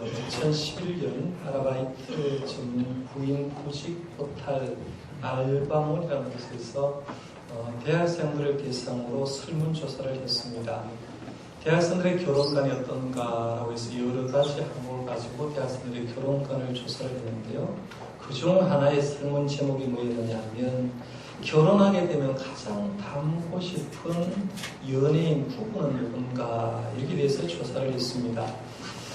2011년 아르바이트 전문 구인 구직 포탈 알바몬이라는 곳에서 대학생들을 대상으로 설문조사를 했습니다. 대학생들의 결혼관이 어떤가라고 해서 여러 가지 항목을 가지고 대학생들의 결혼관을 조사를 했는데요. 그중 하나의 설문 제목이 뭐였느냐 하면 결혼하게 되면 가장 닮고 싶은 연예인 부부는 누군가, 여기에 대해서 조사를 했습니다.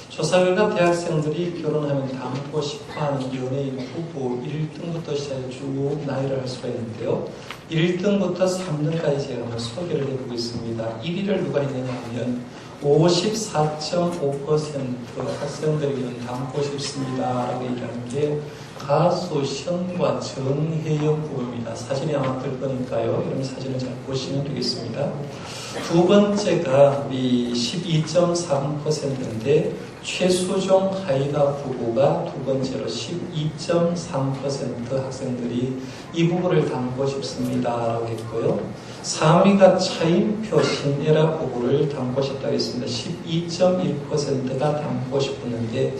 조사 결과 대학생들이 결혼하면 닮고 싶어하는 연예인 후보 1등부터 시작해 쭉 나열을 할 수가 있는데요. 1등부터 3등까지 제가 한번 소개를 해보고 있습니다. 1위를 누가 했느냐 하면 54.5% 학생들에게는 닮고 싶습니다 라고 얘기하는 게 가수 션과 정혜영 부부입니다. 사진이 아마 뜰 거니까요. 이런 사진을 잘 보시면 되겠습니다. 두 번째가 12.3%인데 최수종 하이가 부부가 두 번째로 12.3% 학생들이 이 부부를 닮고 싶습니다 라고 했고요. 3위가 차인표 신예라 부부를 닮고 싶다고 했습니다. 12.1%가 닮고 싶었는데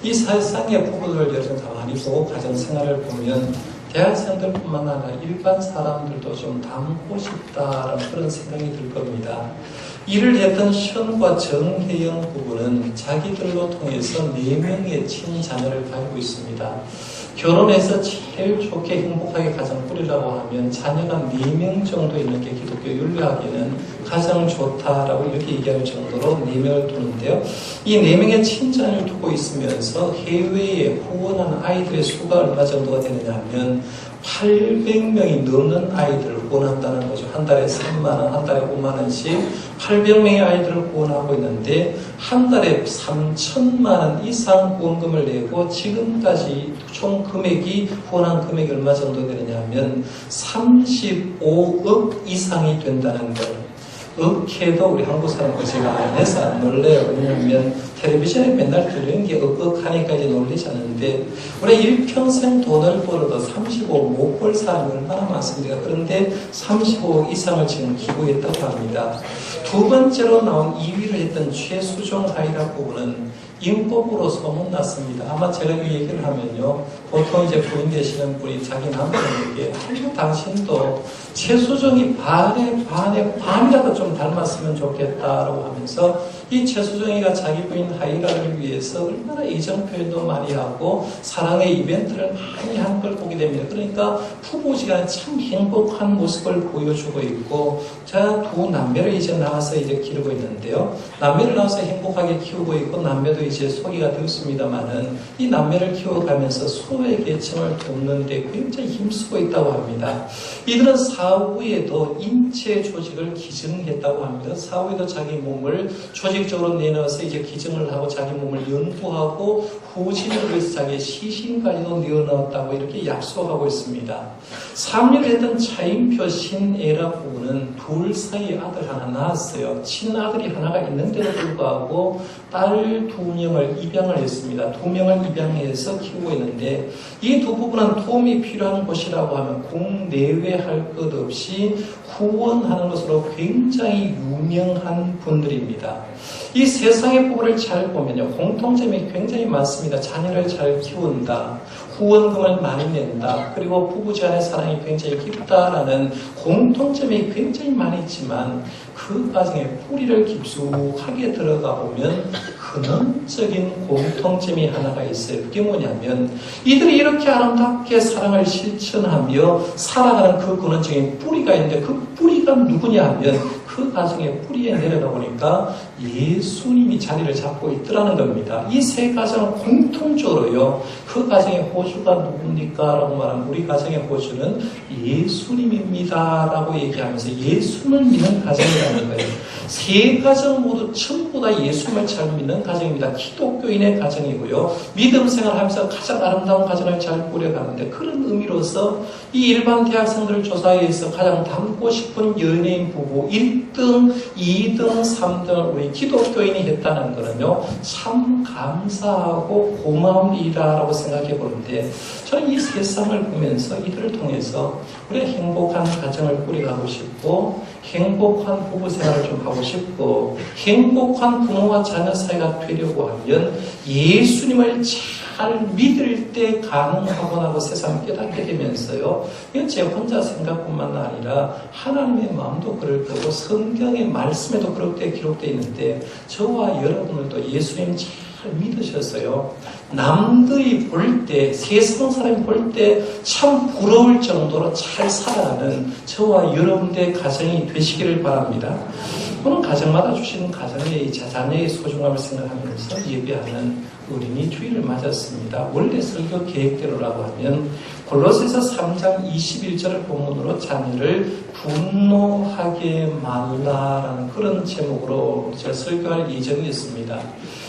이 사회상의 부부들을 여러분 가만히 보고 가정생활을 보면 대학생들뿐만 아니라 일반 사람들도 좀 닮고 싶다라는 그런 생각이 들 겁니다. 일을 했던 션과 정혜영 부부는 자기들로 통해서 4명의 친자녀를 가지고 있습니다. 결혼해서 제일 좋게 행복하게 가정 꾸리라고 하면 자녀가 4명 정도 있는 게 기독교 윤리학에는 가장 좋다라고 이렇게 얘기할 정도로 4명을 두는데요. 이 4명의 친자녀를 두고 있으면서 해외에 후원하는 아이들의 수가 얼마 정도가 되느냐 하면 800명이 넘는 아이들을 후원한다는 거죠. 한 달에 3만원, 한 달에 5만원씩 800명의 아이들을 후원하고 있는데 한 달에 3천만원 이상 후원금을 내고 지금까지 총 금액이 후원한 금액이 얼마 정도 되느냐 하면 35억 이상이 된다는 걸. 억해도 우리 한국 사람은 제가 안 해서 안 놀래요. 왜냐하면 텔레비전에 맨날 들리는 게 억하니까 이제 놀리지 않는데 우리 일평생 돈을 벌어도 35억 못 벌 사람이 얼마나 많습니까? 그런데 35억 이상을 지금 기부했다고 합니다. 두 번째로 나온 2위를 했던 최수종 하이라 부부는 인법으로 소문났습니다. 아마 제가 이 얘기를 하면요. 보통 이제 부인 되시는 분이 자기 남편에게 당신도 최수종이 반이라도 좀 닮았으면 좋겠다라고 하면서 이 최수종이가 자기 부인 하이라를 위해서 얼마나 애정 표현도 많이 하고 사랑의 이벤트를 많이 한 걸 보게 됩니다. 그러니까 부부지간에 참 행복한 모습을 보여주고 있고 제가 두 남매를 이제 낳아서 이제 기르고 있는데요. 남매를 낳아서 행복하게 키우고 있고 남매도 이제 소개가 되었습니다만은 이 남매를 키워가면서 소외 계층을 돕는데 굉장히 힘쓰고 있다고 합니다. 이들은 사후에도 인체 조직을 기증했다고 합니다. 사후에도 자기 몸을 조직적으로 내놓아서 이제 기증을 하고 자기 몸을 연구하고 후진을 위해서 자기의 시신까지도 내어넣었다고 이렇게 약속하고 있습니다. 3위를 했던 차인표 신애라 부부는 둘 사이에 아들 하나 낳았어요. 친아들이 하나가 있는데도 불구하고 딸 2명을 입양을 했습니다. 2명을 입양해서 키우고 있는데 이 두 부부는 도움이 필요한 곳이라고 하면 국내외할 것 없이 후원하는 것으로 굉장히 유명한 분들입니다. 이 세상의 부부를 잘 보면요. 공통점이 굉장히 많습니다. 자녀를 잘 키운다. 후원금을 많이 낸다. 그리고 부부간의 사랑이 굉장히 깊다라는 공통점이 굉장히 많이 있지만 그 과정에 뿌리를 깊숙하게 들어가 보면 근원적인 공통점이 하나가 있어요. 그게 뭐냐면 이들이 이렇게 아름답게 사랑을 실천하며 살아가는 그 근원적인 뿌리가 있는데 그 뿌리가 누구냐 하면 그 가정의 뿌리에 내려가 보니까 예수님이 자리를 잡고 있더라는 겁니다. 이 세 가정은 공통적으로요. 그 가정의 호주가 누굽니까? 라고 말하면 우리 가정의 호주는 예수님입니다. 라고 얘기하면서 예수를 믿는 가정이라는 거예요. 세 가정 모두 전부 다 예수님을 잘 믿는 가정입니다. 기독교인의 가정이고요. 믿음 생활하면서 가장 아름다운 가정을 잘 꾸려가는데 그런 의미로서 이 일반 대학생들을 조사에 의해서 가장 닮고 싶은 연예인 부부 1등, 2등, 3등을 우리 기독교인이 했다는 거는요. 참 감사하고 고마운 일이라고 생각해 보는데 저는 이 세상을 보면서 이들을 통해서 우리가 행복한 가정을 꾸려가고 싶고 행복한 부부 생활을 좀 하고 싶고 행복한 부모와 자녀 사이가 되려고 하면 예수님을 잘 믿을 때 가능하구나고 세상 깨닫게 되면서요. 이건 제 혼자 생각뿐만 아니라 하나님의 마음도 그럴 거고 성경의 말씀에도 그렇게 기록되어 있는데 저와 여러분들도 예수님 잘 믿으셨어요. 남들이 볼 때, 세상 사람이 볼 때 참 부러울 정도로 잘 살아가는 저와 여러분들의 가정이 되시기를 바랍니다. 오늘 가정마다 주시는 가정의 자녀의 소중함을 생각하면서 예배하는 어린이 주일을 맞았습니다. 원래 설교 계획대로라고 하면 골로새서 3장 21절을 본문으로 자녀를 분노하게 말라라는 그런 제목으로 제가 설교할 예정이었습니다.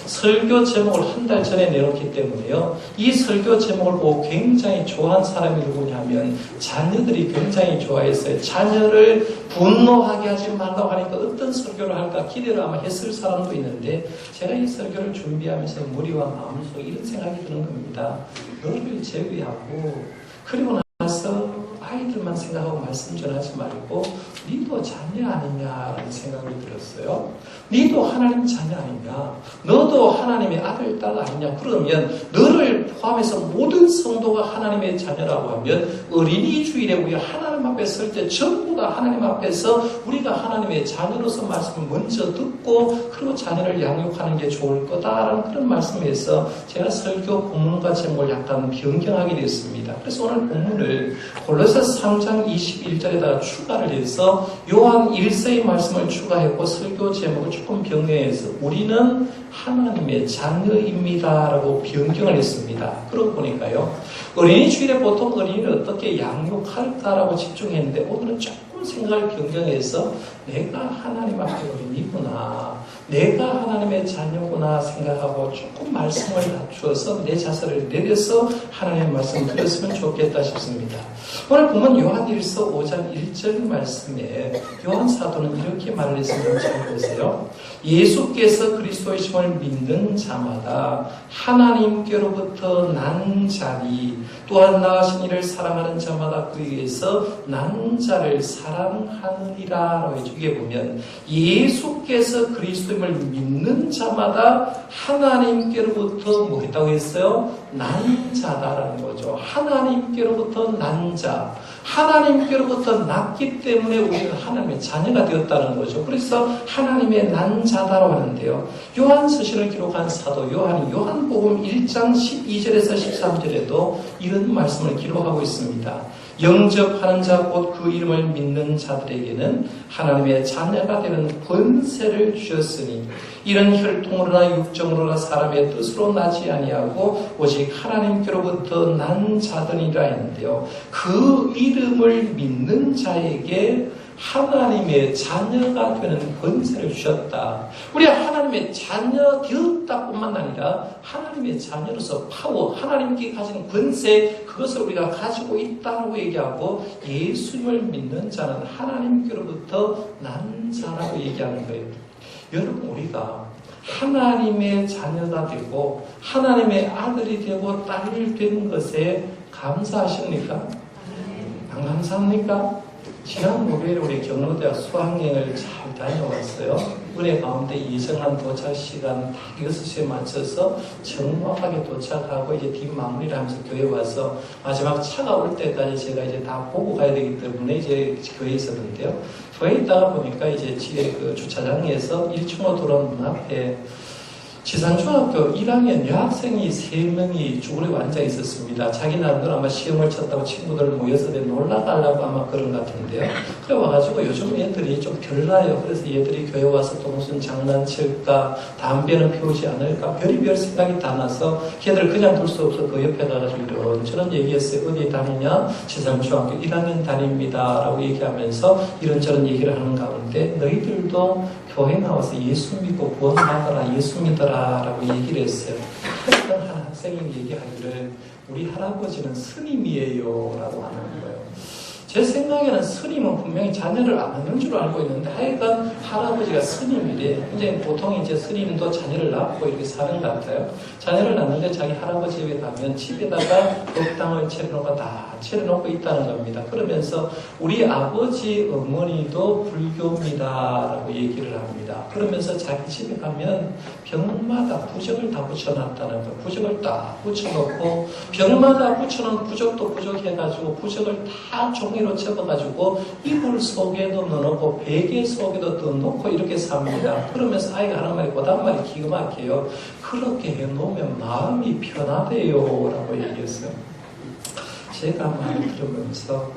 설교 제목을 한 달 전에 내놓기 때문에요. 이 설교 제목을 보고 굉장히 좋아한 사람이 누구냐면 자녀들이 굉장히 좋아했어요. 자녀를 분노하게 하지 말라고 하니까 어떤 설교를 할까 기대를 아마 했을 사람도 있는데 제가 이 설교를 준비하면서 머리와 마음속에 이런 생각이 드는 겁니다. 너를 제외하고 그리고 나서 아이들만 생각하고 말씀 전하지 말고 니도 자녀 아니냐라는 생각이 들었어요. 니도 하나님 자녀 아니냐? 너도 하나님의 아들, 딸 아니냐? 그러면 너를 포함해서 모든 성도가 하나님의 자녀라고 하면 어린이 주일에 우리가 하나님 앞에 설 때 전부 다 하나님 앞에서 우리가 하나님의 자녀로서 말씀을 먼저 듣고 그리고 자녀를 양육하는 게 좋을 거다라는 그런 말씀에서 제가 설교 본문과 제목을 약간 변경하게 됐습니다. 그래서 오늘 본문을 골로새서 3장 21절에다가 추가를 해서 요한 1서의 말씀을 추가했고 설교 제목을 조금 변경해서 우리는 하나님의 자녀입니다라고 변경을 했습니다. 그러고 보니까요. 어린이 주일에 보통 어린이를 어떻게 양육할까라고 집중했는데 오늘은 조금 생각을 변경해서 내가 하나님 앞에 어린이구나. 내가 하나님의 자녀구나 생각하고 조금 말씀을 낮추어서 내 자세를 내려서 하나님의 말씀 들었으면 좋겠다 싶습니다. 오늘 보면 요한일서 5장 1절 말씀에 요한 사도는 이렇게 말을 했습니다. 잘 보세요. 예수께서 그리스도이심을 믿는 자마다 하나님께로부터 난 자니 또한 나으신 이를 사랑하는 자마다 그에게서 난 자를 사랑하느니라. 이게 보면 예수께서 그리스도임을 믿는 자마다 하나님께로부터 뭐 했다고 했어요? 난 자다라는 거죠. 하나님께로부터 난 자. 하나님께로부터 났기 때문에 우리는 하나님의 자녀가 되었다는 거죠. 그래서 하나님의 난 자다라고 하는데요. 요한서신을 기록한 사도 요한이 요한복음 1장 12절에서 13절에도 이런 말씀을 기록하고 있습니다. 영접하는 자 곧 그 이름을 믿는 자들에게는 하나님의 자녀가 되는 권세를 주셨으니 이런 혈통으로나 육정으로나 사람의 뜻으로 나지 아니하고 오직 하나님께로부터 난 자들이라 했는데요. 그 이름을 믿는 자에게 하나님의 자녀가 되는 권세를 주셨다. 우리가 하나님의 자녀 되었다뿐만 아니라 하나님의 자녀로서 파워, 하나님께 가진 권세, 그것을 우리가 가지고 있다고 얘기하고 예수님을 믿는 자는 하나님께로부터 난 자라고 얘기하는 거예요. 여러분, 우리가 하나님의 자녀가 되고 하나님의 아들이 되고 딸이 되는 것에 감사하십니까? 안 감사합니까? 지난 목요일에 우리 경로대학 수학여행을 잘 다녀왔어요. 은혜 가운데 예정한 도착 시간 딱 6시에 맞춰서 정확하게 도착하고 이제 뒷마무리를 하면서 교회 와서 마지막 차가 올 때까지 제가 이제 다 보고 가야 되기 때문에 이제 교회에 있었는데요. 교회에 있다가 보니까 이제 그 주차장에서 1층으로 들어온 문 앞에 지산중학교 1학년 여학생이 3명이 쭈그리고 앉아 있었습니다. 자기 나름대로 아마 시험을 쳤다고 친구들 모여서 놀러가려고 아마 그런 것 같은데요. 그래 와가지고 요즘 애들이 좀 별나요. 그래서 얘들이 교회 와서 또 무슨 장난칠까, 담배는 피우지 않을까, 별의별 생각이 다 나서 걔들 그냥 둘 수 없어 그 옆에 가가지고 이런저런 얘기했어요. 어디 다니냐? 지산중학교 1학년 다닙니다. 라고 얘기하면서 이런저런 얘기를 하는 가운데 너희들도 교회 나와서 예수 믿고 구원받아라, 예수 믿어라 라고 얘기를 했어요. 그랬던 한 학생이 얘기하기를 우리 할아버지는 스님이에요 라고 하는 거예요. 제 생각에는 스님은 분명히 자녀를 안 낳는 줄 알고 있는데 하여간 할아버지가 스님이래. 이제 보통 이제 스님도 자녀를 낳고 이렇게 사는 것 같아요. 자녀를 낳는데 자기 할아버지 집에 가면 집에다가 법당을 차려놓고 다 차려놓고 있다는 겁니다. 그러면서 우리 아버지 어머니도 불교입니다라고 얘기를 합니다. 그러면서 자기 집에 가면 병마다 부적을 다 붙여놨다는 거. 부적을 딱 붙여놓고 병마다 붙여놓은 부적도 부적해가지고 부적을 다 종이로 접어가지고 이불 속에도 넣어놓고 베개 속에도 넣어놓고 이렇게 삽니다. 그러면서 아이가 하는 말이 고단 말이 기가 막혀요. 그렇게 해놓으면 마음이 편하대요 라고 얘기했어요. 제가 말을 들으면서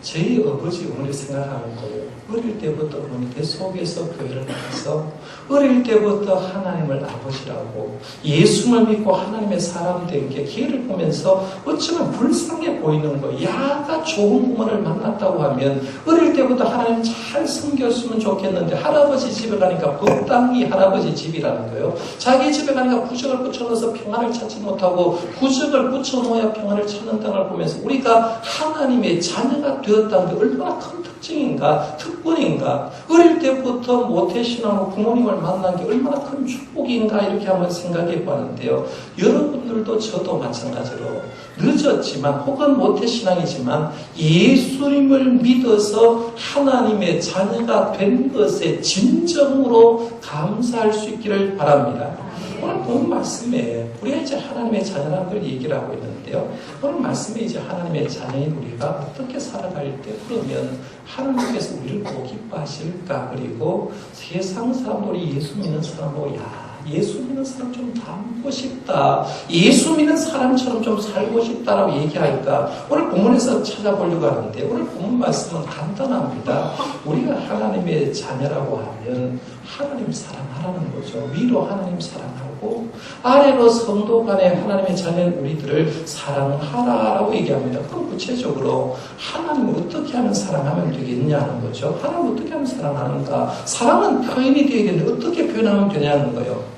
저희 아버지 어머니 생각하는 거예요. 어릴 때부터 어머니 속에서 교회를 나가서 어릴 때부터 하나님을 아버지라고 예수를 믿고 하나님의 사람 된 게 걔를 보면서 어쩌면 불쌍해 보이는 거예요. 야가 좋은 부모를 만났다고 하면 어릴 때부터 하나님 잘 섬겼으면 좋겠는데 할아버지 집에 가니까 법당이 할아버지 집이라는 거예요. 자기 집에 가니까 부적을 붙여넣어서 평안을 찾지 못하고 부적을 붙여놓아야 평안을 찾는다는 걸 보면서 우리가 하나님의 자녀가 되었다는 게 얼마나 큰 특징인가, 특권인가, 어릴 때부터 모태신앙으로 부모님을 만난 게 얼마나 큰 축복인가 이렇게 한번 생각해 보는데요. 여러분들도 저도 마찬가지로 늦었지만 혹은 모태신앙이지만 예수님을 믿어서 하나님의 자녀가 된 것에 진정으로 감사할 수 있기를 바랍니다. 오늘 본 말씀에 우리가 이제 하나님의 자녀라는 걸 얘기를 하고 있는데요. 오늘 말씀에 이제 하나님의 자녀인 우리가 어떻게 살아갈 때 그러면 하나님께서 우리를 보고 기뻐하실까? 그리고 세상 사람들이 예수 믿는 사람으로 예수 믿는 사람 좀 닮고 싶다. 예수 믿는 사람처럼 좀 살고 싶다라고 얘기할까? 오늘 본문에서 찾아보려고 하는데 오늘 본문 말씀은 간단합니다. 우리가 하나님의 자녀라고 하면 하나님 사랑하라는 거죠. 위로 하나님 사랑하고 아래로 성도 간에 하나님의 자녀인 우리들을 사랑하라라고 얘기합니다. 그럼 구체적으로 하나님을 어떻게 하면 사랑하면 되겠냐는 거죠. 하나님을 어떻게 하면 사랑하는가? 사랑은 표현이 되겠는데 어떻게 표현하면 되냐는 거예요.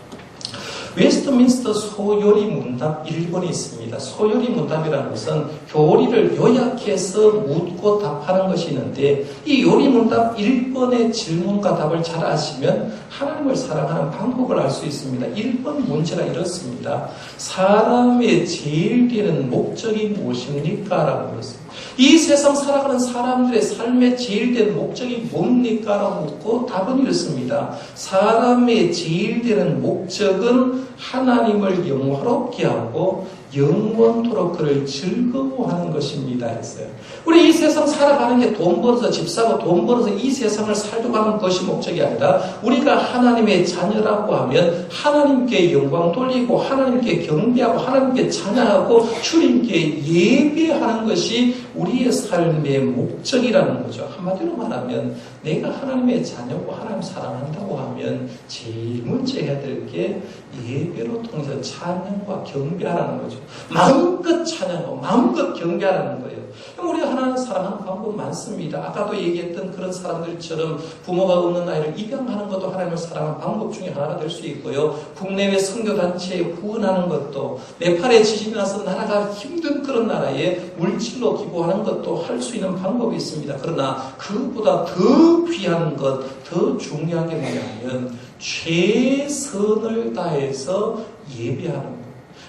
웨스트민스터 소요리 문답 1번이 있습니다. 소요리 문답이라는 것은 교리를 요약해서 묻고 답하는 것이 있는데 이 요리 문답 1번의 질문과 답을 잘 아시면 하나님을 사랑하는 방법을 알 수 있습니다. 1번 문제가 이렇습니다. 사람의 제일 되는 목적이 무엇입니까? 라고 물었습니다. 이 세상 살아가는 사람들의 삶의 제일 된 목적이 뭡니까? 라고 묻고 답은 이렇습니다. 사람의 제일 되는 목적은 하나님을 영화롭게 하고 영원토록 그를 즐거워하는 것입니다 했어요. 우리 이 세상 살아가는 게 돈 벌어서 집 사고 돈 벌어서 이 세상을 살도록 하는 것이 목적이 아니라 우리가 하나님의 자녀라고 하면 하나님께 영광 돌리고 하나님께 경배하고 하나님께 찬양하고 주님께 예배하는 것이 우리의 삶의 목적이라는 거죠. 한마디로 말하면 내가 하나님의 자녀고 하나님 사랑한다고 하면 제일 먼저 해야 될 게 예배로 통해서 찬양과 경배하라는 거죠. 마음껏 찬양하고 마음껏 경배하라는 거예요. 우리가 하나님 사랑하는 방법 많습니다. 아까도 얘기했던 그런 사람들처럼 부모가 없는 아이를 입양하는 것도 하나님을 사랑하는 방법 중에 하나가 될 수 있고요. 국내외 선교단체에 후원하는 것도 네팔에 지진이 나서 나라가 힘든 그런 나라에 물질로 기부하는 것도 할 수 있는 방법이 있습니다. 그러나 그것보다 더 귀한 것, 더 중요한 게 뭐냐면 최선을 다해서 예배하는 것.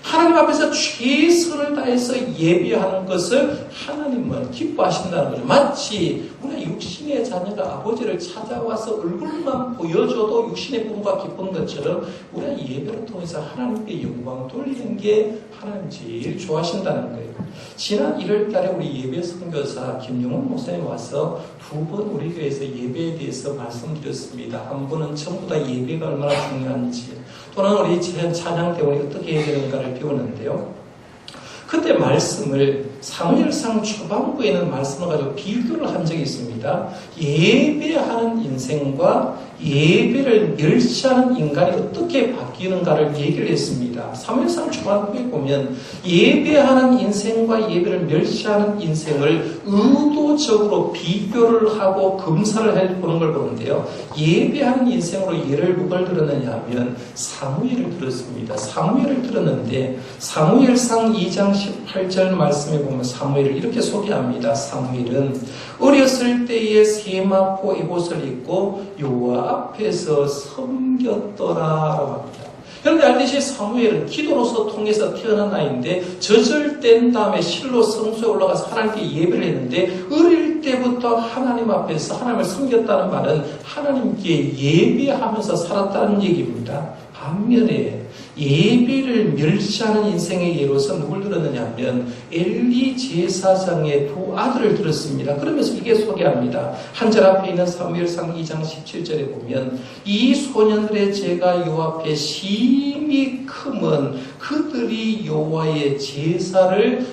하나님 앞에서 최선을 다해서 예배하는 것을 하나님은 기뻐하신다는 거죠. 마치 우리가 육신의 자녀가 아버지를 찾아와서 얼굴만 보여줘도 육신의 부모가 기쁜 것처럼 우리가 예배를 통해서 하나님께 영광 돌리는 게 하나님 제일 좋아하신다는 거예요. 지난 1월 달에 우리 예배 선교사 김용훈 목사님 와서 2번 우리 교회에서 예배에 대해서 말씀드렸습니다. 한 번은 전부 다 예배가 얼마나 중요한지 또는 우리 찬양 때문에 어떻게 해야 되는가를 배우는데요. 그때 말씀을 사무엘상 초반부에는 말씀을 가지고 비교를 한 적이 있습니다. 예배하는 인생과 예배를 멸시하는 인간이 어떻게 바뀌는가를 얘기를 했습니다. 사무엘상 초반부에 보면 예배하는 인생과 예배를 멸시하는 인생을 의도적으로 비교를 하고 검사를 해보는 걸 보는데요. 예배하는 인생으로 예를 누굴 들었느냐 하면 사무엘을 들었습니다. 사무엘을 들었는데 사무엘상 2장 18절 말씀에 보면 사무엘을 이렇게 소개합니다. 사무엘은 어렸을 때에 세마포 에봇을 입고 여호와 앞에서 섬겼더라라고 합니다. 그런데 알듯이 사무엘은 기도로서 통해서 태어난 아이인데 저절된 다음에 실로 성소에 올라가서 하나님께 예배를 했는데 어릴 때부터 하나님 앞에서 하나님을 섬겼다는 말은 하나님께 예배하면서 살았다는 얘기입니다. 반면에 예배를 멸시하는 인생의 예로서 누굴 들었느냐 하면 엘리 제사장의 두 아들을 들었습니다. 그러면서 이게 소개합니다. 한 절 앞에 있는 사무엘상 2장 17절에 보면 이 소년들의 죄가 여호와 앞에 심히 크면 그들이 여호와의 제사를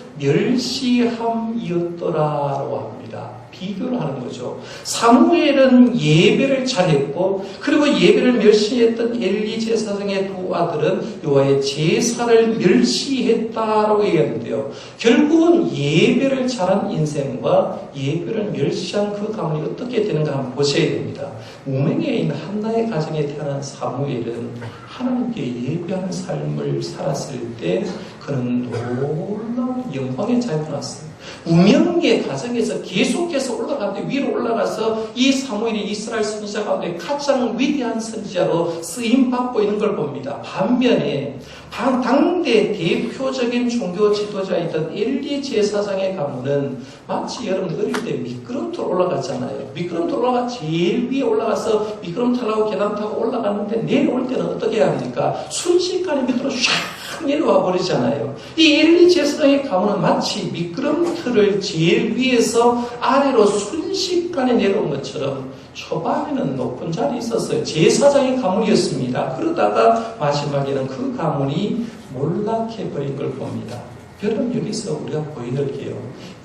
멸시함이었더라라고 합니다. 비교를 하는 거죠. 사무엘은 예배를 잘했고 그리고 예배를 멸시했던 엘리 제사장의 두 아들은 여호와의 제사를 멸시했다라고 얘기하는데요. 결국은 예배를 잘한 인생과 예배를 멸시한 그 가문이 어떻게 되는가 한번 보셔야 됩니다. 무명에 있는 한나의 가정에 태어난 사무엘은 하나님께 예배하는 삶을 살았을 때 그는 놀라운 영광의 자유가 났어요. 무명의 가정에서 계속해서 올라가는데 위로 올라가서 이 사무엘이 이스라엘 선지자 가운데 가장 위대한 선지자로 쓰임받고 있는 걸 봅니다. 반면에 당대 대표적인 종교 지도자이던 엘리 제사장의 가문은 마치 여러분 어릴 때 미끄럼틀 올라갔잖아요. 미끄럼틀 올라가 제일 위에 올라가서 미끄럼 타려고 계단 타고 올라갔는데 내려올 때는 어떻게 해야 합니까? 순식간에 밑으로 샥 내려와 버리잖아요. 이 엘리 제사장의 가문은 마치 미끄럼틀을 제일 위에서 아래로 순식간에 내려온 것처럼 초반에는 높은 자리에 있었어요. 제사장의 가문이었습니다. 그러다가 마지막에는 그 가문이 몰락해버린 걸 봅니다. 여러분 여기서 우리가 보여드릴 게요.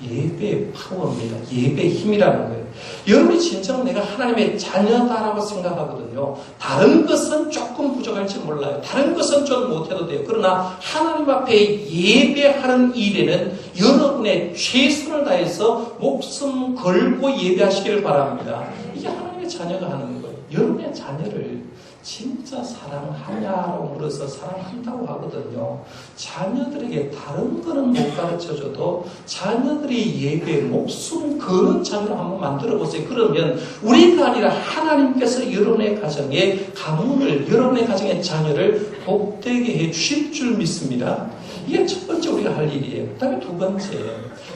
예배의 파워입니다. 예배의 힘이라는 거예요. 여러분이 진정 내가 하나님의 자녀다라고 생각하거든요. 다른 것은 조금 부족할지 몰라요. 다른 것은 좀 못해도 돼요. 그러나 하나님 앞에 예배하는 일에는 여러분의 최선을 다해서 목숨 걸고 예배하시기를 바랍니다. 이게 하나님의 자녀가 하는 거예요. 여러분의 자녀를 진짜 사랑하냐고 물어서 사랑한다고 하거든요. 자녀들에게 다른 거는 못 가르쳐줘도 자녀들이 예배에 목숨 거는 자녀를 한번 만들어 보세요. 그러면 우리가 아니라 하나님께서 여러분의 가정에 가문을, 여러분의 가정의 자녀를 복되게 해 주실 줄 믿습니다. 이게 첫 번째 우리가 할 일이에요. 그 다음에 두 번째,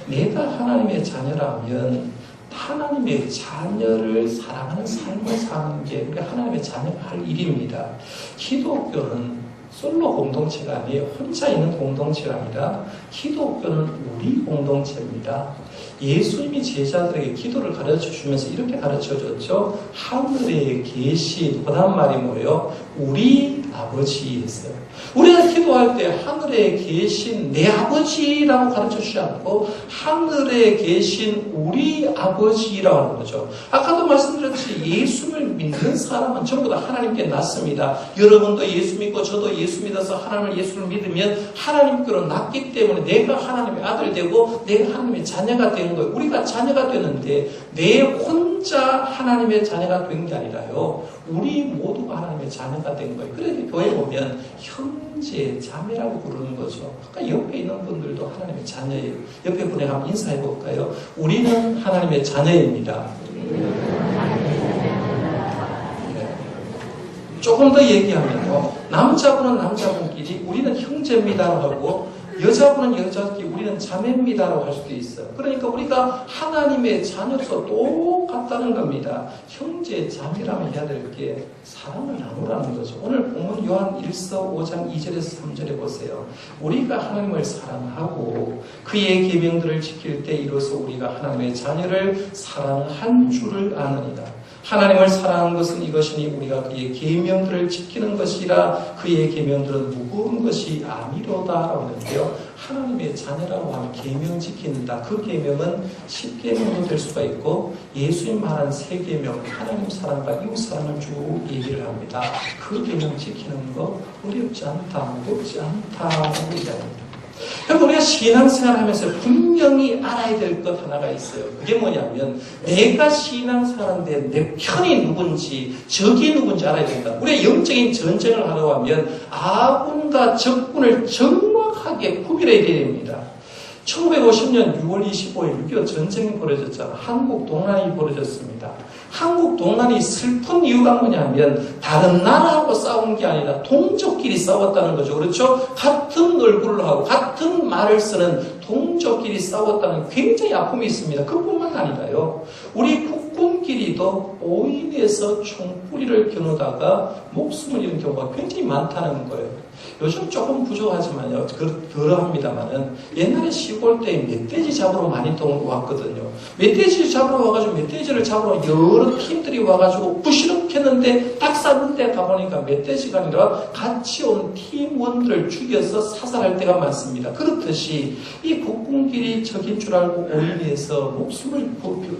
내가 하나님의 자녀라면 하나님의 자녀를 사랑하는 삶을 사는 게 우리 하나님의 자녀가 할 일입니다. 기독교는 솔로 공동체가 아니에요. 혼자 있는 공동체가 아니라 기독교는 우리 공동체입니다. 예수님이 제자들에게 기도를 가르쳐 주면서 이렇게 가르쳐 줬죠. 하늘에 계신, 그 다음 말이 뭐예요? 우리 아버지 했어요. 우리가 기도할 때 하늘에 계신 내 아버지라고 가르쳐 주지 않고 하늘에 계신 우리 아버지라고 하는 거죠. 아까도 말씀드렸듯이 예수를 믿는 사람은 전부 다 하나님께 낳습니다. 여러분도 예수 믿고 저도 예수 믿어서 하나님을 예수를 믿으면 하나님께로 낳기 때문에 내가 하나님의 아들 되고 내가 하나님의 자녀가 되는 거예요. 우리가 자녀가 되는데 내 혼자 하나님의 자녀가 된 게 아니라요. 우리 모두가 하나님의 자녀가 된 거예요. 그래서 교회 보면 형제, 자매라고 부르는 거죠. 그러니까 옆에 있는 분들도 하나님의 자녀예요. 옆에 분에 한번 인사해 볼까요? 우리는 하나님의 자녀입니다. 조금 더 얘기하면요. 남자분은 남자분끼리 우리는 형제입니다라고 하고 여자분은 여자끼리 우리는 자매입니다라고 할 수도 있어요. 그러니까 우리가 하나님의 자녀로서 똑같다는 겁니다. 형제, 자매라면 해야 될 게 사랑을 나누라는 거죠. 오늘 본문 요한 1서 5장 2절에서 3절에 보세요. 우리가 하나님을 사랑하고 그의 계명들을 지킬 때 이로써 우리가 하나님의 자녀를 사랑한 줄을 아느니라. 하나님을 사랑하는 것은 이것이니 우리가 그의 계명들을 지키는 것이라. 그의 계명들은 무거운 것이 아니로다라고 하는데요. 하나님의 자녀라고 하면 계명 지킨다. 그 계명은 10계명도 될 수가 있고 예수님 말한 3계명 하나님 사랑과 이웃 사랑을 쭉 얘기를 합니다. 그 계명 지키는 거 어렵지 않다, 무겁지 않다고 얘기합니다. 그럼 우리가 신앙생활 하면서 분명히 알아야 될 것 하나가 있어요. 그게 뭐냐면 내가 신앙생활하는데 내 편이 누군지 적이 누군지 알아야 된다. 우리가 영적인 전쟁을 하려고 하면 아군과 적군을 정확하게 구별해야 됩니다. 1950년 6월 25일 6.25 전쟁이 벌어졌잖아요. 한국 동란이 벌어졌습니다. 한국 동란이 슬픈 이유가 뭐냐면 다른 나라하고 싸운 게 아니라 동족끼리 싸웠다는 거죠. 그렇죠? 같은 얼굴을 하고 같은 말을 쓰는 동족끼리 싸웠다는 굉장히 아픔이 있습니다. 그뿐만 아니라요. 우리 국군끼리도 오인에서 총뿌리를 겨누다가 목숨을 잃은 경우가 굉장히 많다는 거예요. 요즘 조금 부족하지만요. 그러합니다만은 옛날에 시골 때 멧돼지 잡으러 많이 왔거든요. 멧돼지 잡으러 와가지고 멧돼지를 잡으러 여러 팀들이 와가지고 부시럭했는데 딱 쌌는데 가보니까 멧돼지가 아니라 같이 온 팀원들을 죽여서 사살할 때가 많습니다. 그렇듯이 이 국군끼리 적인 줄 알고 오인해서 목숨을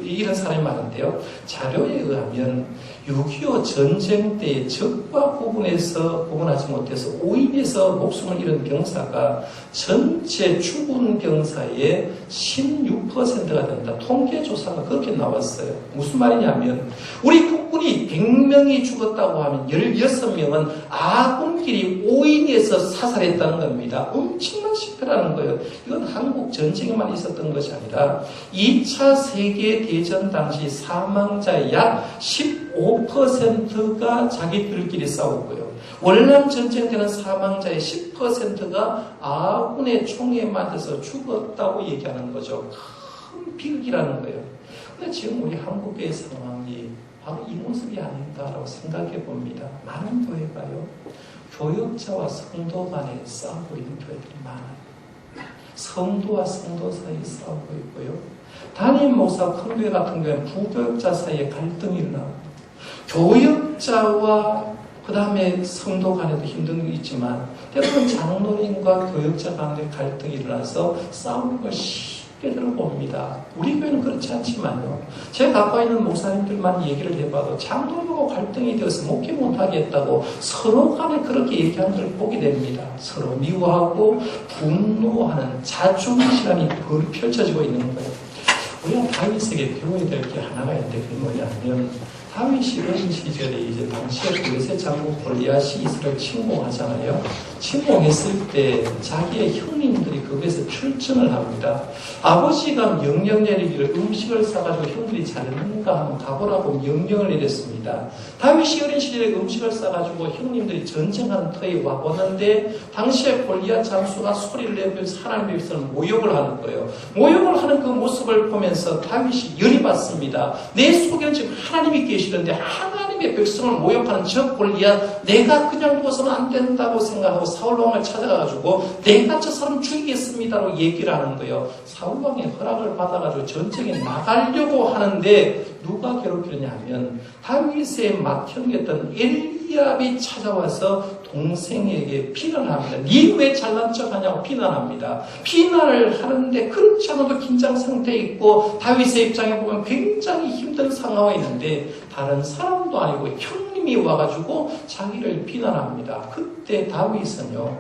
잃은 사람이 많은데요. 자료에 의하면 6.25 전쟁 때 적과 구분하지 못해서 오인해서 목숨을 잃은 병사가 전체 죽은 병사의 16%가 된다. 통계조사가 그렇게 나왔어요. 무슨 말이냐면 우리 국군이 100명이 죽었다고 하면 16명은 아군끼리 오인해서 사살했다는 겁니다. 엄청난 실패라는 거예요. 이건 한국 전쟁에만 있었던 것이 아니라 2차 세계대전 당시 사망자의 약 15%가 자기들끼리 싸웠고요. 월남 전쟁 때는 사망자의 10%가 아군의 총에 맞아서 죽었다고 얘기하는 거죠. 큰 비극이라는 거예요. 근데 지금 우리 한국의 상황이 바로 이 모습이 아닌가라고 생각해 봅니다. 많은 교회가요. 교역자와 성도 간에 싸우고 있는 교회들이 많아요. 성도와 성도 사이에 싸우고 있고요. 담임 목사 큰 교회 같은 경우에는 부교역자 사이에 갈등이 일어나고 교역자와 그 다음에 성도 간에도 힘든 게 있지만 때로는 장로님과 교역자 간에 갈등이 일어나서 싸우는 걸 쉽게 들어봅니다. 우리 교회는 그렇지 않지만요. 제가 갖고 있는 목사님들만 얘기를 해봐도 장로님하고 갈등이 되어서 목회 못하겠다고 서로 간에 그렇게 얘기하는 걸 보게 됩니다. 서로 미워하고 분노하는 자중시간이 펼쳐지고 있는 거예요. 우리가 다윗에게 배워야 될 게 하나가 있는데 그게 뭐냐면 다윗이 어린 시절에 이제 당시에 블레셋 장군 골리앗이 이스라엘 침공하잖아요. 침공했을 때 자기의 형님들이 거기에서 출전을 합니다. 아버지가 명령 내리기를 음식을 싸가지고 형들이 잘했는가 하면 가보라고 명령을 내렸습니다. 다윗이 어린 시절에 음식을 싸가지고 형님들이 전쟁하는 터에 와보는데 당시에 골리앗 장수가 소리를 내면서 하나님의 백성을 모욕을 하는 거예요. 모욕을 하는 그 모습을 보면서 다윗이 열이 받습니다. 내 속에는 지금 하나님이 계시는데 하나님의 백성을 모욕하는 저 골리앗 내가 그냥 두어서는 안 된다고 생각하고 사울왕을 찾아가가지고 내가 저 사람 죽이겠습니다라고 얘기를 하는 거예요. 사울왕의 허락을 받아가지고 전쟁에 나가려고 하는데 누가 괴롭히느냐 하면 다윗의 맏형이었던 엘리압이 찾아와서 동생에게 비난합니다. 니 왜 잘난 척하냐고 비난합니다. 비난을 하는데 그렇지 않아도 긴장 상태에 있고 다윗의 입장에 보면 굉장히 힘든 상황에 있는데 다른 사람도 아니고 형님이 와가지고 자기를 비난합니다. 그때 다윗은요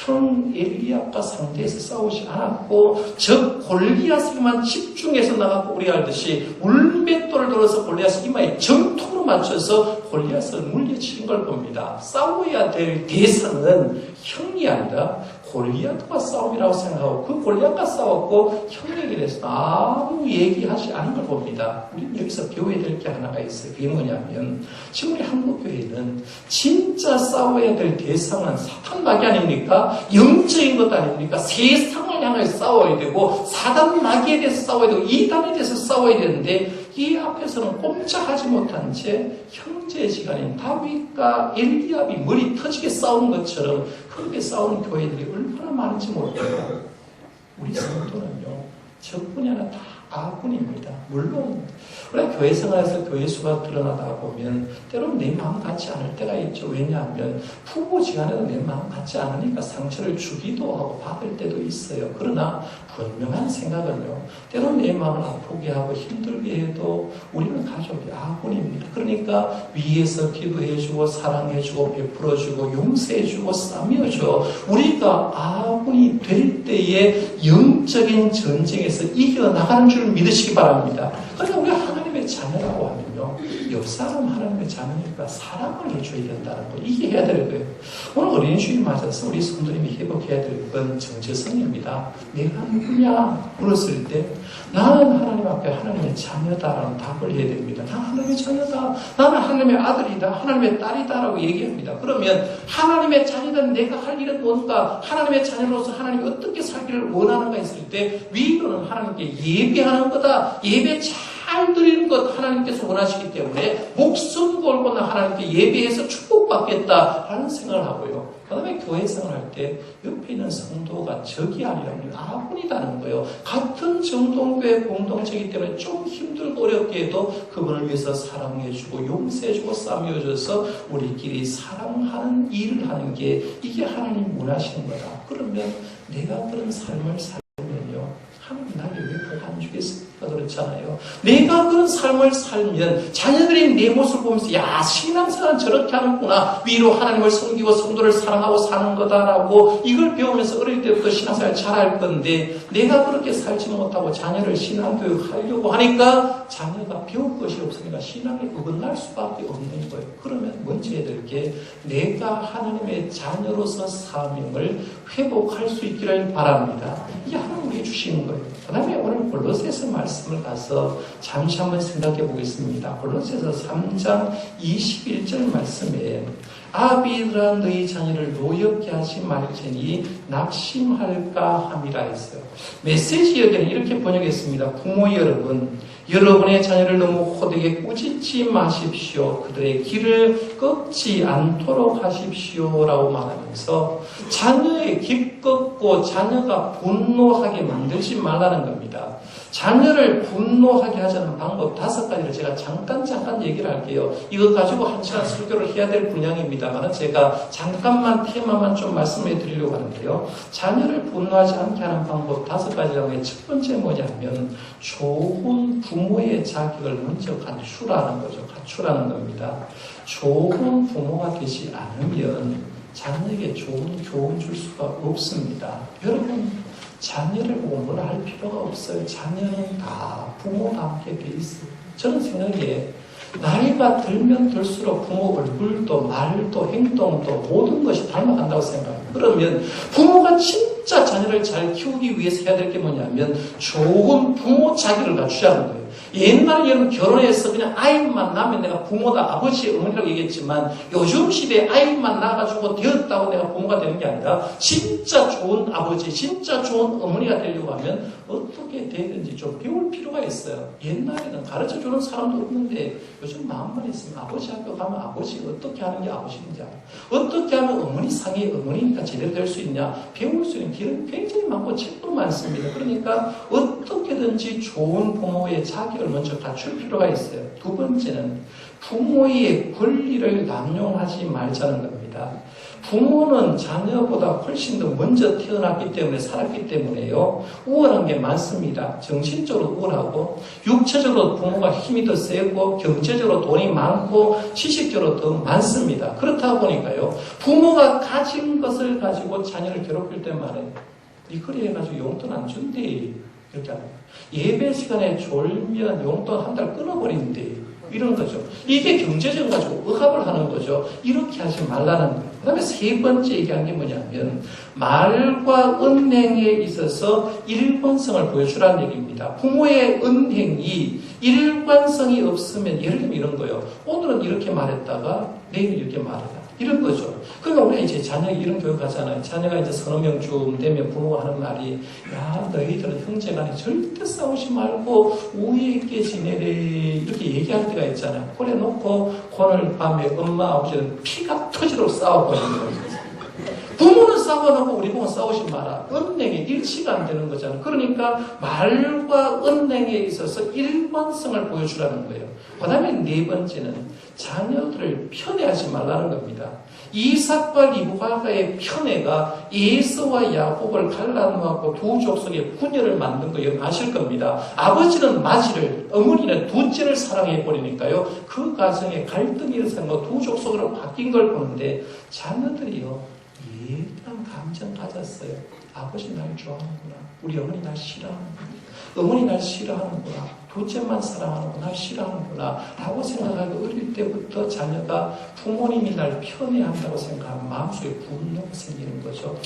형 엘리압과 상대해서 싸우지 않았고 저 골리앗에게만 집중해서 나가고 우리 알듯이 물맷돌을 들어서 골리앗을 이마에 정통으로 맞춰서 골리앗을 물리치는 걸 봅니다. 싸워야 될 대상은 형이 아니라 골리앗과 싸움이라고 생각하고 그 골리앗과 싸웠고 형에게 대해서 아무 얘기하지 않은 걸 봅니다. 우리는 여기서 배워야 될 게 하나가 있어요. 그게 뭐냐면 지금 우리 한국교회는 진짜 싸워야 될 대상은 사탄마귀 아닙니까? 영적인 것 아닙니까? 세상을 향해 싸워야 되고 사단 마귀에 대해서 싸워야 되고 이단에 대해서 싸워야 되는데 이 앞에서는 꼼짝하지 못한 채 형제지간인 다윗과 엘리압이 머리 터지게 싸우는 것처럼 그렇게 싸우는 교회들이 얼마나 많은지 모릅니다. 우리 성도는요 적군이 하나 다 아군입니다. 물론 우리가 교회 생활에서 교회 수가 드러나다 보면 때로는 내 마음 같지 않을 때가 있죠. 왜냐하면 부부지간에도 내 마음 같지 않으니까 상처를 주기도 하고 받을 때도 있어요. 그러나 분명한 생각은요, 때로는 내 마음을 아프게 하고 힘들게 해도 우리는 가족이 아군입니다. 그러니까 위에서 기도해주고 사랑해주고 베풀어주고 용서해주고 싸매어줘. 우리가 아군이 될 때에 영적인 전쟁에서 이겨나가는 줄 믿으시기 바랍니다. 그러니까 우리가 하나님의 자녀라고 하면요, 옆 사람 하나님의 자녀니까 사랑을 해줘야 된다는 거, 이게 해야 될 거예요. 오늘 어린이 주일 맞아서 우리 성도님이 회복해야 될 건 정체성입니다. 내가 누구냐 물었을 때 나는 하나님 앞에 하나님의 자녀다라는 답을 해야 됩니다. 나는 하나님의 자녀다, 나는 하나님의 아들이다, 하나님의 딸이다라고 얘기합니다. 그러면 하나님의 자녀는 내가 할 일은 뭔가, 하나님의 자녀로서 하나님이 어떻게 살기를 원하는가 했을 때 위로는 하나님께 예배하는 거다. 예배 잘 드리는 것 하나님께서 원하시기 때문에 목숨 걸고 나 하나님께 예배해서 축복받겠다라는 생각을 하고요. 그 다음에 교회 생활할 때 옆에 있는 성도가 적이 아니라 아군이라는 거예요. 같은 정동교회 공동체이기 때문에 좀 힘들고 어렵게 해도 그분을 위해서 사랑해주고 용서해주고 싸매어줘서 우리끼리 사랑하는 일을 하는 게 이게 하나님 원하시는 거다. 그러면 내가 그런 삶을 살면요, 하나님 나에게 왜 복 안 주겠습니까? 그렇잖아요. 내가 그런 삶을 살면 자녀들이 내 모습을 보면서 야, 신앙생활은 저렇게 하는구나, 위로 하나님을 섬기고 성도를 사랑하고 사는 거다라고 이걸 배우면서 어릴 때부터 신앙생활 잘할 건데, 내가 그렇게 살지 못하고 자녀를 신앙교육 하려고 하니까 자녀가 배울 것이 없으니까 신앙에 어긋날 수밖에 없는 거예요. 그러면 먼저 해야 될 게 내가 하나님의 자녀로서 사명을 회복할 수 있기를 바랍니다. 이게 하나님이 해주시는 거예요. 그 다음에 오늘 골로새서 말씀을 가서 잠시 한번 생각해 보겠습니다. 골로새서 3장 21절 말씀에 아비들아 너희 자녀를 노엽게 하지 말지니 낙심할까 함이라 했어요. 메시지 여기는 이렇게 번역했습니다. 부모 여러분, 여러분의 자녀를 너무 호되게 꾸짖지 마십시오. 그들의 길을 꺾지 않도록 하십시오 라고 말하면서 자녀의 길 꺾고 자녀가 분노하게 만들지 말라는 겁니다. 자녀를 분노하게 하자는 방법 5가지를 제가 잠깐 얘기를 할게요. 이거 가지고 한 시간 설교를 해야 될 분량입니다만 제가 잠깐만 테마만 좀 말씀해 드리려고 하는데요. 자녀를 분노하지 않게 하는 방법 5가지라고 첫 번째 뭐냐면 좋은 부모의 자격을 먼저 갖추라는 거죠. 갖추라는 겁니다. 좋은 부모가 되지 않으면 자녀에게 좋은 교훈 줄 수가 없습니다. 여러분, 자녀를 보고 뭐라 할 필요가 없어요. 자녀는 다 부모가 함께 돼 있어요. 저는 생각에 나이가 들면 들수록 부모 얼굴도 말도 행동도 모든 것이 닮아간다고 생각합니다. 그러면 부모가 진짜 자녀를 잘 키우기 위해서 해야 될 게 뭐냐면 좋은 부모 자격을 갖추자는 거예요. 옛날에 여러분 결혼해서 그냥 아이만 낳으면 내가 부모다, 아버지, 어머니라고 얘기했지만 요즘 시대에 아이만 낳아가지고 되었다고 내가 부모가 되는 게 아니라 진짜 좋은 아버지, 진짜 좋은 어머니가 되려고 하면 어떻게 되든지 좀 배울 필요가 있어요. 옛날에는 가르쳐주는 사람도 없는데 요즘 마음만 있으면 아버지 학교 가면 아버지 어떻게 하는 게 아버지인지 알아. 어떻게 하면 어머니 상이 어머니니까 제대로 될 수 있냐. 배울 수 있는 길은 굉장히 많고 책도 많습니다. 그러니까 어떻게든지 좋은 부모의 자격을 먼저 갖출 필요가 있어요. 두 번째는 부모의 권리를 남용하지 말자는 겁니다. 부모는 자녀보다 훨씬 더 먼저 태어났기 때문에 살았기 때문에요. 우월한 게 많습니다. 정신적으로 우월하고 육체적으로 부모가 힘이 더 세고 경제적으로 돈이 많고 지식적으로 더 많습니다. 그렇다 보니까요. 부모가 가진 것을 가지고 자녀를 괴롭힐 때만 이 그리 해가지고 용돈 안 준대. 이렇게 합니다. 예배 시간에 졸면 용돈 한 달 끊어버린대. 이런 거죠. 이게 경제적 가지고 억압을 하는 거죠. 이렇게 하지 말라는 거예요. 그 다음에 세 번째 얘기한 게 뭐냐면 말과 은행에 있어서 일관성을 보여주라는 얘기입니다. 부모의 은행이 일관성이 없으면 예를 들면 이런 거예요. 오늘은 이렇게 말했다가 내일 이렇게 말해라. 이런 거죠. 그러니까 우리가 이제 자녀 이런 교육 하잖아요. 자녀가 이제 서너 명쯤 되면 부모가 하는 말이 야, 너희들은 형제간에 절대 싸우지 말고 우애 있게 지내래. 이렇게 얘기할 때가 있잖아요. 그래 놓고 오늘 밤에 엄마 아버지는 피가 터지도록 싸워버리는 거죠. 부모는 싸워놓고 우리 부모 싸우지 마라. 은행에 일치가 안 되는 거잖아요. 그러니까 말과 언행에 있어서 일관성을 보여주라는 거예요. 그 다음에 네 번째는 자녀들을 편애하지 말라는 겁니다. 이삭과 리브가의 편애가 에서와 야곱을 갈라놓고 두 족속의 분열을 만든 거 여러분 아실 겁니다. 아버지는 마지를, 어머니는 둘째를 사랑해버리니까요. 그 가정에 갈등이 일어나고 두 족속으로 바뀐 걸 보는데 자녀들이요. 예민한 감정 가졌어요. 아버지 날 좋아하는구나. 우리 어머니 날 싫어하는구나. 어머니 날 싫어하는구나. 둘째만 사랑하는구나. 날 싫어하는구나. 라고 생각하고 어릴 때부터 자녀가 부모님이 날 편애한다고 생각하면 마음속에 분노가 생기는 거죠.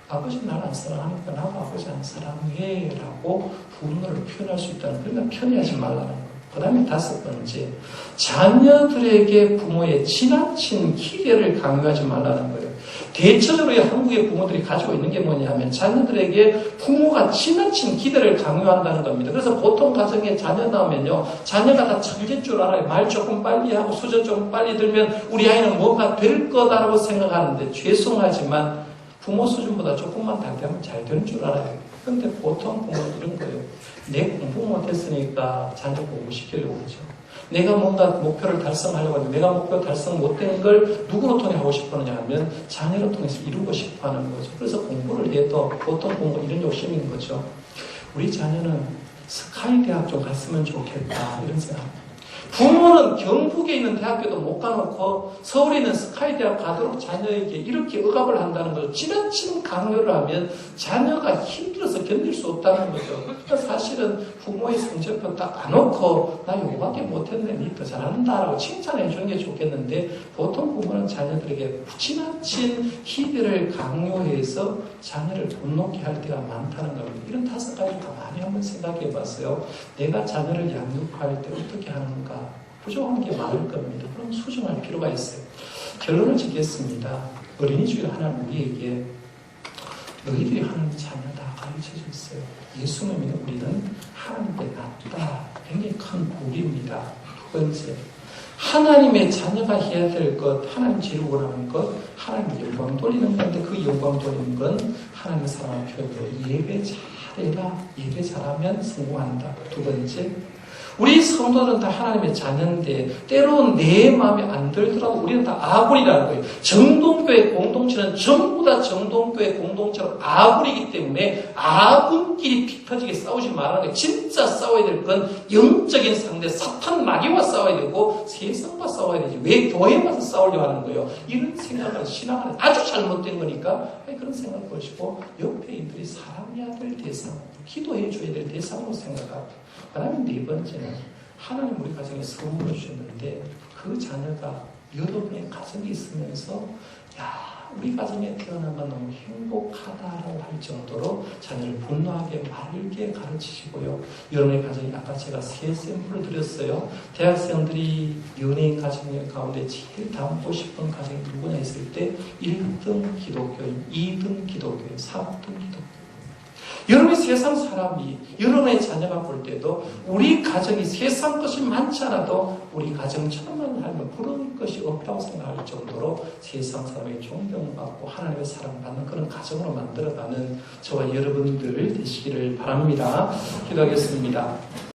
아버지 날 안 사랑하니까 나도 아버지 안 사랑해. 라고 분노를 표현할 수 있다는 거예요. 그러니까 편애하지 말라는 거예요. 그 다음에 다섯 번째, 자녀들에게 부모의 지나친 기대를 강요하지 말라는 거예요. 대체적으로 한국의 부모들이 가지고 있는 게 뭐냐면 자녀들에게 부모가 지나친 기대를 강요한다는 겁니다. 그래서 보통 가정에 자녀 나오면요. 자녀가 다 천재일 줄 알아요. 말 조금 빨리 하고 수저 좀 빨리 들면 우리 아이는 뭔가 될 거다라고 생각하는데 죄송하지만 부모 수준보다 조금만 달리하면 잘 되는 줄 알아요. 그런데 보통 부모는 이런 거예요. 내 공부 못했으니까 자녀 공부시키려고 그러죠. 내가 뭔가 목표를 달성하려고 하는데 내가 목표 달성 못된 걸 누구로 통해 하고 싶었느냐 하면 자녀를 통해서 이루고 싶어 하는 거죠. 그래서 공부를 해도 보통 공부 이런 욕심인 거죠. 우리 자녀는 스카이 대학 좀 갔으면 좋겠다 이런 생각합니다. 부모는 경북에 있는 대학교도 못 가놓고 서울에 있는 스카이 대학 가도록 자녀에게 이렇게 억압을 한다는 거죠. 지나친 강요를 하면 자녀가 힘들어서 견딜 수 없다는 거죠. 그러니까 사실은 부모의 성적표 딱 가놓고 나 요거밖에 못했네, 니 더 잘한다라고 칭찬해 주는 게 좋겠는데 보통 부모는 자녀들에게 지나친 기대를 강요해서 자녀를 분노케 할 때가 많다는 겁니다. 이런 다섯 가지 가만히 한번 생각해 봤어요. 내가 자녀를 양육할 때 어떻게 하는가? 부족한 게 많을 겁니다. 그럼 수정할 필요가 있어요. 결론을 짓겠습니다. 어린이 주일 하나님 우리에게 너희들이 하나님 자녀다 가르쳐 줬어요. 예수님이 우리는 하나님께 낫다. 굉장히 큰 복입니다. 두 번째, 하나님의 자녀가 해야 될 것, 하나님 제일 원하는 것, 하나님 영광 돌리는 건데 그 영광 돌리는 건 하나님의 사랑을 표현해요. 예배 잘해라. 예배 잘하면 성공한다. 두 번째, 우리 성도들은 다 하나님의 자녀인데 때로는 내 마음에 안 들더라도 우리는 다 아굴이라는 거예요. 정동교회 공동체는 전부 다 정동교회 공동체로 아굴이기 때문에 아군끼리 피 터지게 싸우지 말라는 거예요. 진짜 싸워야 될 건 영적인 상대 사탄 마귀와 싸워야 되고 세상과 싸워야 되지. 왜 교회 와서 싸우려고 하는 거예요. 이런 생각은 신앙은 아주 잘못된 거니까 그런 생각을 보시고 옆에 있들이 사랑해야 될 대상, 기도해 줘야 될 대상으로 생각하고 그 다음에 네 번째는 하나님 우리 가정에 선물을 주셨는데 그 자녀가 여러분의 가정에 있으면서 우리 가정에 태어난 건 너무 행복하다라고 할 정도로 자녀를 분노하게 말게 가르치시고요. 여러분의 가정이 아까 제가 세 샘플을 드렸어요. 대학생들이 연예인 가정 가운데 제일 닮고 싶은 가정이 누구냐 했을 때 1등 기독교인, 2등 기독교인, 3등 기독교인. 여러분의 세상 사람이 여러분의 자녀가 볼 때도 우리 가정이 세상 것이 많지 않아도 우리 가정처럼만 하면 부러울 것이 없다고 생각할 정도로 세상 사람의 존경받고 하나님의 사랑받는 그런 가정으로 만들어가는 저와 여러분들 되시기를 바랍니다. 기도하겠습니다.